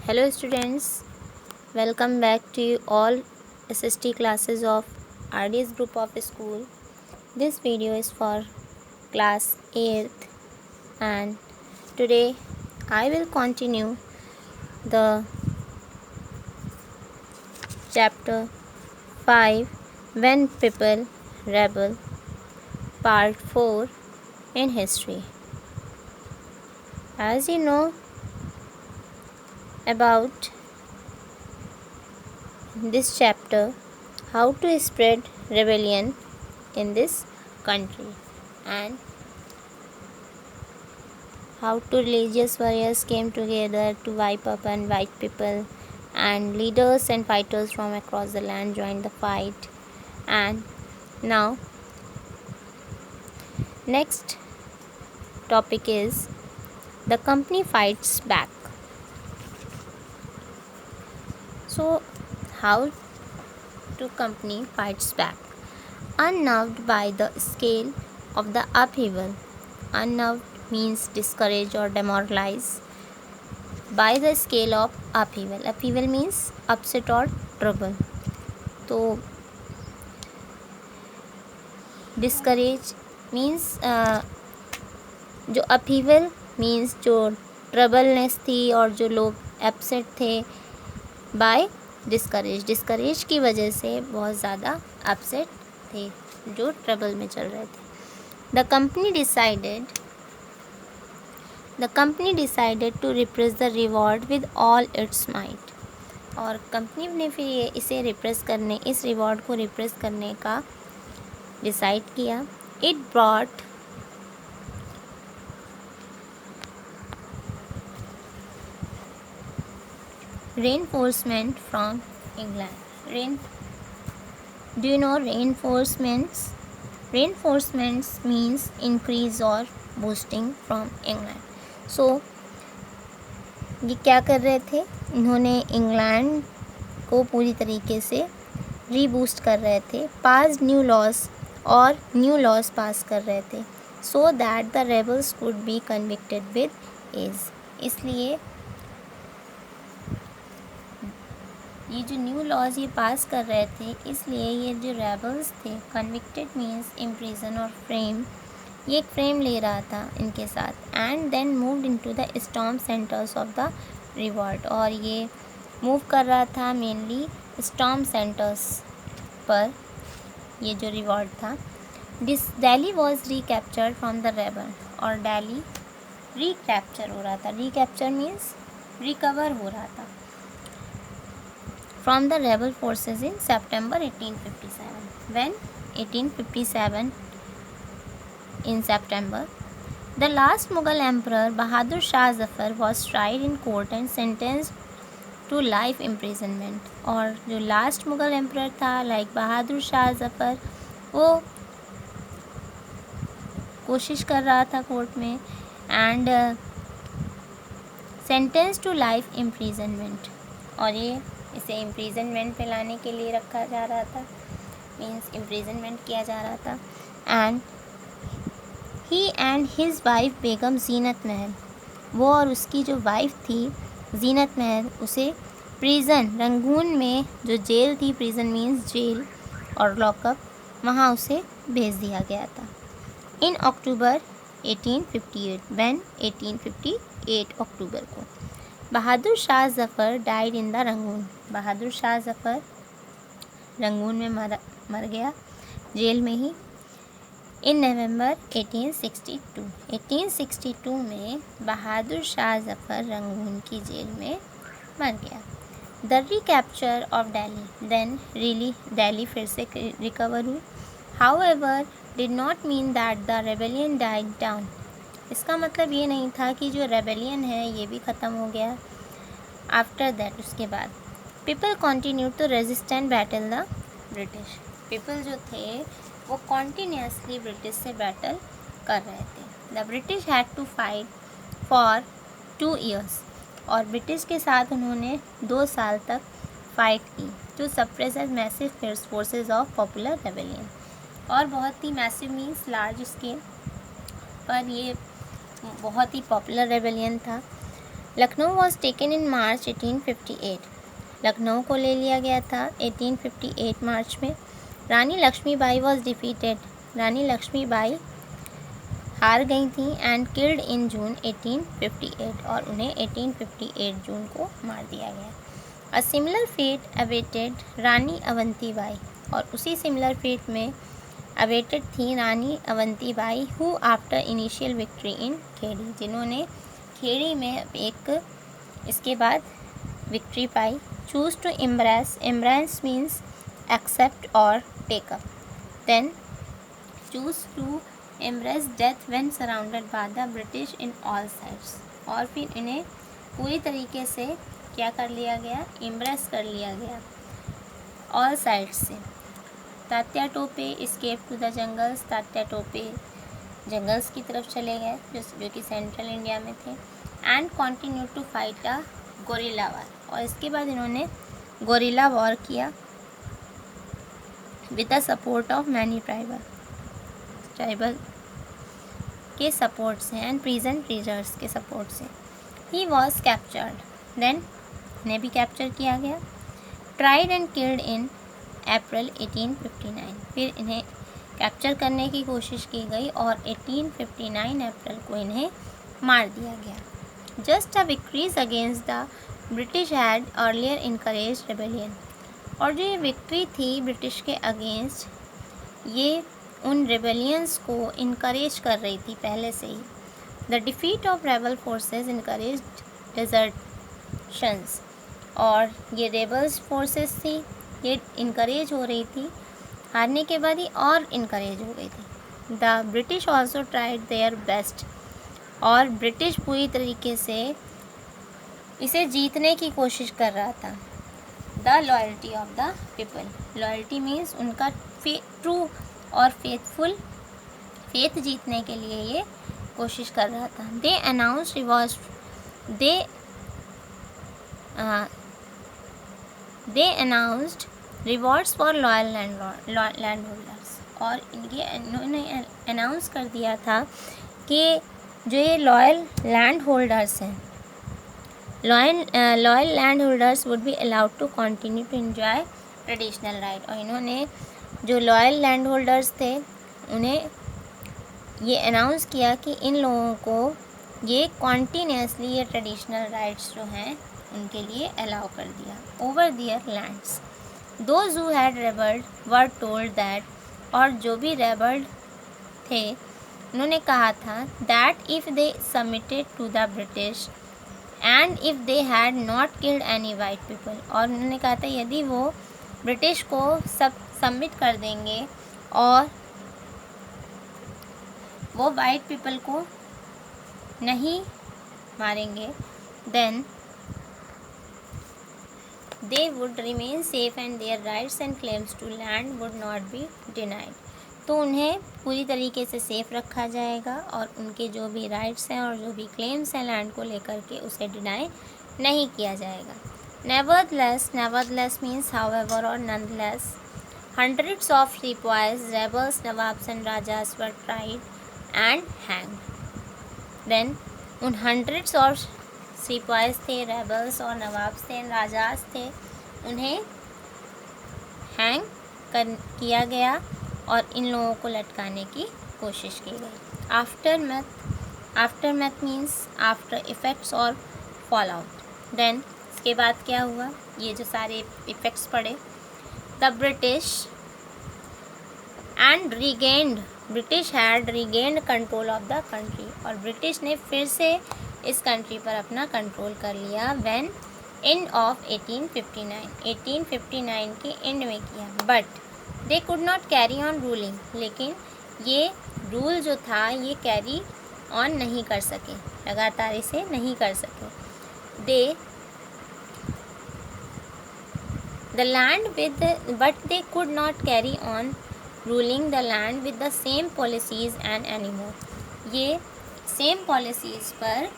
Hello students, welcome back to you all SST classes of RDS group of school. This video is for class 8th and today I will continue the chapter 5 When People Rebel part 4 in history. As you know about this chapter, how to spread rebellion in this country and how two religious warriors came together to wipe up and white people, and leaders and fighters from across the land joined the fight. And now next topic is the company fights back. So how to company fights back? Unnerved by the scale of the upheaval. Unnerved means discouraged or demoralized by the scale of upheaval. Upheaval means upset or trouble. तो discourage means जो upheaval means जो ट्रबलनेस थी और जो लोग upset थे bye discourage की वजह से बहुत ज़्यादा अपसेट थे जो ट्रबल में चल रहे थे. The company decided to repress the revolt with all its might. और कंपनी ने फिर इस रिवॉर्ड को रिप्रेस करने का डिसाइड किया. It brought reinforcement from England. Do you know reinforcements? Reinforcements means increase or boosting from England. So ये क्या कर रहे थे? इन्होंने इंग्लैंड को पूरी तरीके से रीबूस्ट कर रहे थे. पास न्यू लॉस पास कर रहे थे so that the rebels could be convicted with ease. इसलिए ये जो न्यू लॉज ये पास कर रहे थे, इसलिए ये जो रेबल्स थे, कन्विक्टेड मीन्स इम्प्रिजन और फ्रेम, ये एक फ्रेम ले रहा था इनके साथ. And then moved into the storm centres of the revolt. और ये मूव कर रहा था मेनली स्टॉर्म सेंटर्स पर, ये जो रिवॉल्ट था. Delhi was recaptured from the rebel. और दिल्ली रिकैप्चर हो रहा था. रिकैप्चर मीन्स रिकवर हो रहा था from the rebel forces in September 1857. When 1857 in September, the last Mughal emperor Bahadur Shah Zafar was tried in court and sentenced to life imprisonment. और जो last Mughal emperor था like Bahadur Shah Zafar, वो कोशिश कर रहा था कोर्ट में and sentence to life imprisonment. और ये इसे इम्प्रिजनमेंट पे लाने के लिए रखा जा रहा था, मीन्स इम्प्रिजनमेंट किया जा रहा था. And he and his wife Begum Zeenat Mahal, वो और उसकी जो वाइफ थी जीनत महल, उसे प्रिजन रंगून में जो जेल थी, प्रिजन मीन्स जेल और लॉकअप, वहाँ उसे भेज दिया गया था. इन अक्टूबर 1858 व्हेन 1858 अक्टूबर को Bahadur Shah Zafar died in the Rangoon. Bahadur Shah Zafar Rangoon में मर गया, जेल में ही. इन नवंबर 1862 में बहादुर शाह ज़फ़र रंगून की जेल में मर गया. The recapture of Delhi, then really Delhi फिर से रिकवर हुई. However did not mean that the rebellion died down. इसका मतलब ये नहीं था कि जो रेबेलियन है ये भी ख़त्म हो गया. आफ्टर दैट, उसके बाद people continue to resist and battle the British. People जो थे वो कॉन्टीन्यूसली ब्रिटिश से बैटल कर रहे थे. The British had to fight for 2 years. और ब्रिटिश के साथ उन्होंने 2 साल तक फाइट की to suppress massive forces of popular rebellion. और बहुत ही मैसिव मीन्स लार्ज स्केल पर ये बहुत ही पॉपुलर रेबेलियन था. Lucknow was taken in March 1858। Lucknow को ले लिया गया था 1858 मार्च में। Rani Laxmibai was defeated. रानी लक्ष्मीबाई हार गई थी। एंड किल्ड इन जून 1858, और उन्हें 1858 जून को मार दिया गया। A similar fate awaited Rani Avantibai, और उसी सिमिलर फेट में अवेटेड थी Rani Avantibai, who after initial victory in Kheri, जिन्होंने खेड़ी में एक इसके बाद विक्ट्री पाई। Choose to embrace means accept और take up. Then choose to embrace death when surrounded by the British in all sides, और फिर इन्हें पूरी तरीके से क्या कर लिया गया, एम्ब्रेस कर लिया गया ऑल साइड्स से। Tatya Tope escape to the jungles, Tatya Tope jungles की तरफ चले गए जो कि सेंट्रल इंडिया में थे। And continue to fight a guerrilla war, और इसके बाद इन्होंने गोरिल्ला वॉर किया with the support of many tribal के सपोर्ट से एंड प्रिजन ट्रीजर्स के सपोर्ट से। ही वॉज कैप्चर्ड, देन इन्हें भी कैप्चर किया गया। ट्राइड एंड किल्ड इन अप्रैल 1859, फिर इन्हें कैप्चर करने की कोशिश की गई और 1859 अप्रैल को इन्हें मार दिया गया। Just a victories against the British had earlier encourage rebellion, और जो ये विक्ट्री थी ब्रिटिश के अगेंस्ट, ये उन रेबेलियंस को इनकरेज कर रही थी पहले से ही। The defeat of rebel forces encourage desertions, और ये रेबल्स फोर्सेस थी, ये इनकरेज हो रही थी, हारने के बाद ही और इनकरेज हो गई थी। The British also tried their best, और ब्रिटिश पूरी तरीके से इसे जीतने की कोशिश कर रहा था। The loyalty of the people, loyalty means उनका ट्रू और फेथफुल, फेथ जीतने के लिए ये कोशिश कर रहा था। They announce rewards for loyal land holders, और इन्होंने अनाउंस कर दिया था कि जो ये लॉयल लैंड होल्डर्स हैं, loyal land holders would be allowed to continue to enjoy traditional right, और इन्होंने जो लॉयल लैंड होल्डर्स थे उन्हें ये अनाउंस किया कि इन लोगों को ये कॉन्टीन्यूसली ये ट्रेडिशनल राइट्स जो हैं उनके लिए अलाउ कर दिया over their lands. Those who had rebelled were told that, और जो भी रेबल्ड थे उन्होंने कहा था that if they submitted to the British and if they had not killed any white people, और उन्होंने कहा था यदि वो ब्रिटिश को सबमिट कर देंगे और वो वाइट पीपल को नहीं मारेंगे, then they would remain safe and their rights and claims to land would not be denied, तो उन्हें पूरी तरीके से सेफ रखा जाएगा और उनके जो भी राइट्स हैं और जो भी क्लेम्स हैं लैंड को लेकर के उसे डिनाई नहीं किया जाएगा। nevertheless means however or nonetheless, hundreds of sepoys, rebels, nawabs and rajas were tried and hanged, then उन hundreds of सिपाहीज थे, रेबल्स और नवाब्स थे, राजास थे, उन्हें हैंग किया गया और इन लोगों को लटकाने की कोशिश की गई। After math means after effects और फॉल आउट। देन इसके बाद क्या हुआ, ये जो सारे इफ़ेक्ट्स पड़े, the British had regained control of the country, और ब्रिटिश ने फिर से इस कंट्री पर अपना कंट्रोल कर लिया। व्हेन एंड ऑफ 1859 के एंड में किया। But they could not carry on ruling, लेकिन ये रूल जो था ये कैरी ऑन नहीं कर सके, लगातार इसे नहीं कर सके। But they could not carry on ruling the land with the same policies and anymore, ये सेम पॉलिसीज़ पर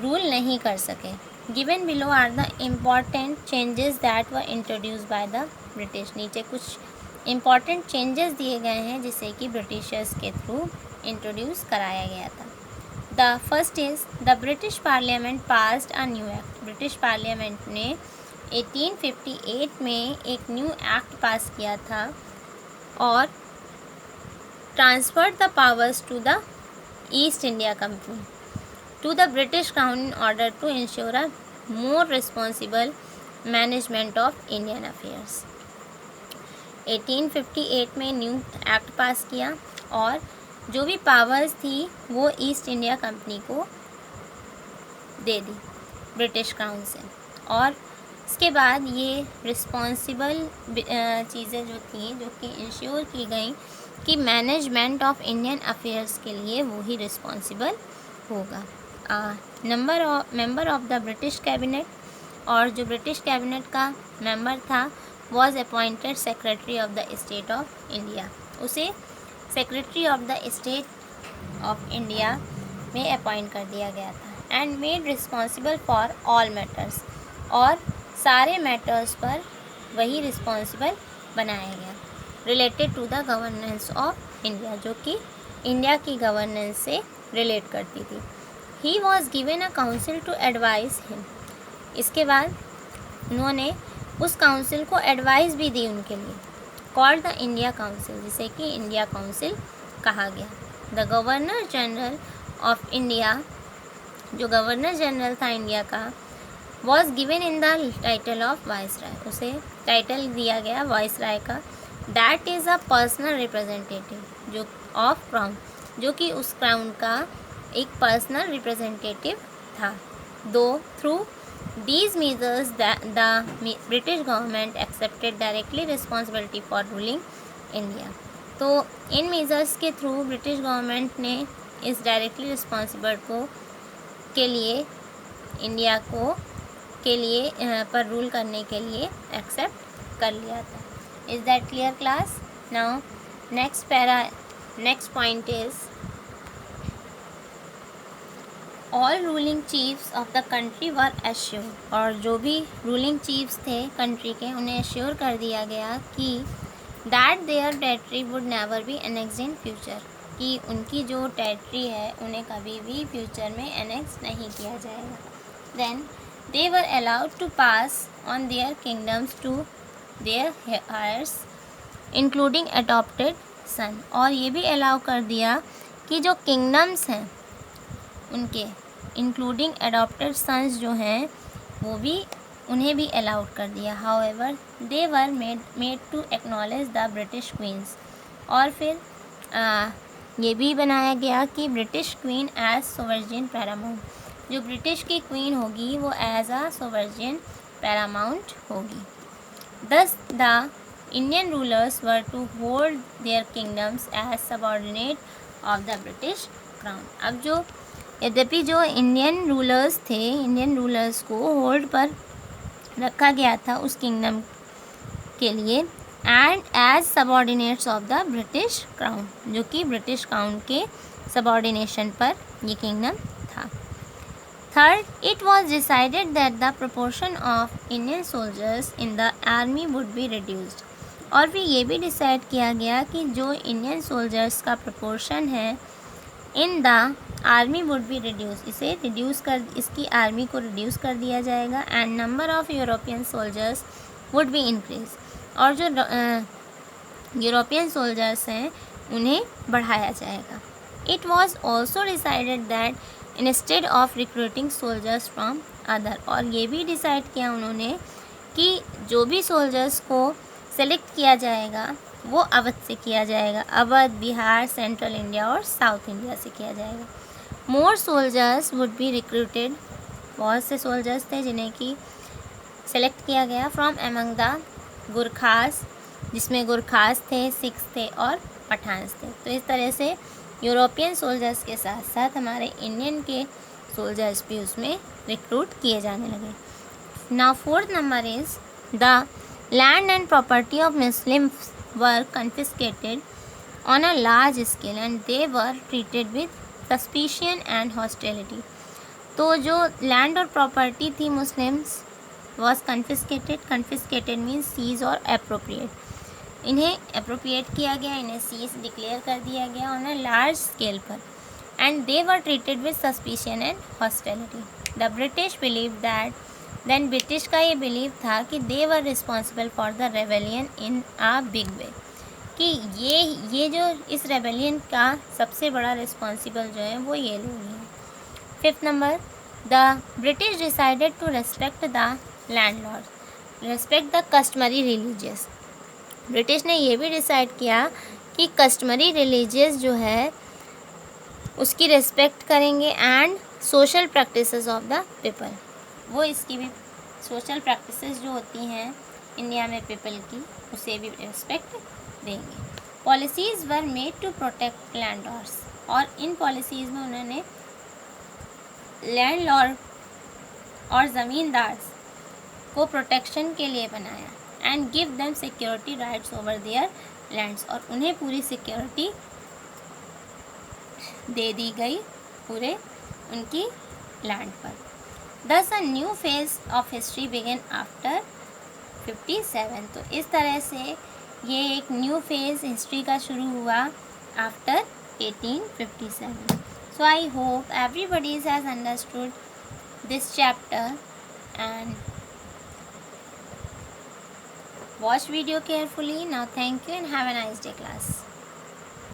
रूल नहीं कर सके। Given below are the important changes that were introduced by the British, नीचे कुछ इम्पॉर्टेंट चेंजेस दिए गए हैं जिसे कि ब्रिटिशर्स के थ्रू इंट्रोड्यूस कराया गया था। The first is the British parliament passed a new act. British parliament ने 1858 में एक न्यू एक्ट पास किया था और transferred the powers to the East India Company to the British Crown in order to ensure a more responsible management of Indian affairs। 1858 में new act पास किया और जो भी पावर्स थी वो ईस्ट इंडिया कंपनी को दे दी ब्रिटिश क्राउन से। और इसके बाद ये रिस्पॉन्सिबल चीज़ें जो थी जो कि इंश्योर की गई कि मैनेजमेंट ऑफ इंडियन अफेयर्स के लिए वो ही रिस्पॉन्सिबल होगा। Member of the British cabinet, और जो ब्रिटिश कैबिनेट का मेंबर था was appointed secretary of the state of India. उसे secretary of the state of India में अपॉइंट कर दिया गया था। And made responsible for all matters, और सारे मैटर्स पर वही रिस्पॉन्सिबल बनाया गया related to the governance of India, जो कि इंडिया की गवर्नेंस से रिलेट करती थी। He was given a council to advise him. इसके बाद उन्होंने उस काउंसिल को एडवाइस भी दी उनके लिए, कॉल्ड द इंडिया काउंसिल, जिसे कि इंडिया काउंसिल कहा गया। The governor general of India, जो गवर्नर जनरल था इंडिया का, was given in the title of viceroy. उसे टाइटल दिया गया वाइसराय का। That is a personal representative जो ऑफ क्राउन, जो कि उस क्राउन का एक पर्सनल रिप्रेजेंटेटिव था। दो through these measures the British government accepted directly responsibility for ruling India. तो इन मेजर्स के थ्रू ब्रिटिश गवर्नमेंट ने इस डायरेक्टली रिस्पॉन्सिबल को के लिए इंडिया को के लिए पर रूल करने के लिए एक्सेप्ट कर लिया था। Is that clear class? Now next point is all ruling chiefs of the country were assure. और जो भी रूलिंग चीफ्स थे कंट्री के, उन्हें एश्योर कर दिया गया कि that their territory would never be annexed in future, कि उनकी जो टेरिटरी है उन्हें कभी भी फ्यूचर में एनेक्स नहीं किया जाएगा। Then they were allowed to pass on their kingdoms to their heirs including adopted son. और ये भी अलाउ कर दिया कि जो किंगडम्स हैं उनके इंक्लूडिंग अडॉप्टेड सन्स जो हैं वो भी उन्हें भी अलाउड कर दिया। However they were made to acknowledge the British queens. और फिर ये भी बनाया गया कि British queen as sovereign paramount, जो ब्रिटिश की क्वीन होगी वो एज अ सोवर्जिन पैरामाउंट होगी। Thus the Indian rulers were to hold their kingdoms as subordinate of the British crown. अब जो यद्यपि जो इंडियन रूलर्स को होल्ड पर रखा गया था उस किंगडम के लिए, and as subordinates of the British crown, जो कि ब्रिटिश क्राउन के सबऑर्डिनेशन पर ये किंगडम था। Third, it was decided that the proportion of Indian soldiers in the army would be reduced. और फिर ये भी डिसाइड किया गया कि जो इंडियन सोल्जर्स का प्रोपोर्शन है in the army would be reduce, इसकी आर्मी को रिड्यूस कर दिया जाएगा। And number of European soldiers would be increase, और जो यूरोपियन सोल्जर्स हैं उन्हें बढ़ाया जाएगा। It was also decided that instead of recruiting soldiers from other, और ये भी डिसाइड किया उन्होंने कि जो भी सोल्जर्स को सेलेक्ट किया जाएगा वो अवध से किया जाएगा। अवध, बिहार, सेंट्रल इंडिया और साउथ इंडिया से किया जाएगा। मोर सोल्जर्स वुड बी रिक्रूटेड, बहुत से सोल्जर्स थे जिन्हें कि सेलेक्ट किया गया फ्रॉम एमंग द गुरखास, जिसमें गुरखास थे, सिख्स थे और पठान्स थे। तो इस तरह से यूरोपियन सोल्जर्स के साथ साथ हमारे इंडियन के सोल्जर्स भी उसमें रिक्रूट किए जाने लगे। Now fourth number is the land and property of Muslims were confiscated on a large scale and they were treated with suspicion and hostility। तो जो लैंड और प्रॉपर्टी थी Muslims was confiscated means seize और appropriate। इन्हें appropriate किया गया, इन्हें seize declare कर दिया गया on a large scale पर। and they were treated with suspicion and hostility. The British believed that then British का ये बिलीव था कि they were responsible for the rebellion in a big way, कि ये जो इस रेबेलियन का सबसे बड़ा रिस्पॉन्सिबल जो है वो ये लोग हैं. 5th number, the British decided to respect the landlord, respect the customary religious. British ने ये भी डिसाइड किया कि कस्टमरी रिलीजियस जो है उसकी रेस्पेक्ट करेंगे and social practices of the people, वो इसकी भी सोशल प्रैक्टिसेस जो होती हैं इंडिया में पीपल की उसे भी रेस्पेक्ट देंगे. Policies were made to protect landlords, और इन पॉलिसीज़ में उन्होंने लैंडलॉर्ड और ज़मींदार को प्रोटेक्शन के लिए बनाया. And give them security rights over there lands, और उन्हें पूरी सिक्योरिटी दे दी गई पूरे उनकी लैंड पर. Thus a new phase of history began after 57. तो इस तरह से ये एक न्यू फेज़ हिस्ट्री का शुरू हुआ after 1857. So I hope everybody has understood this chapter and watch video carefully. Now thank you and have a nice day class.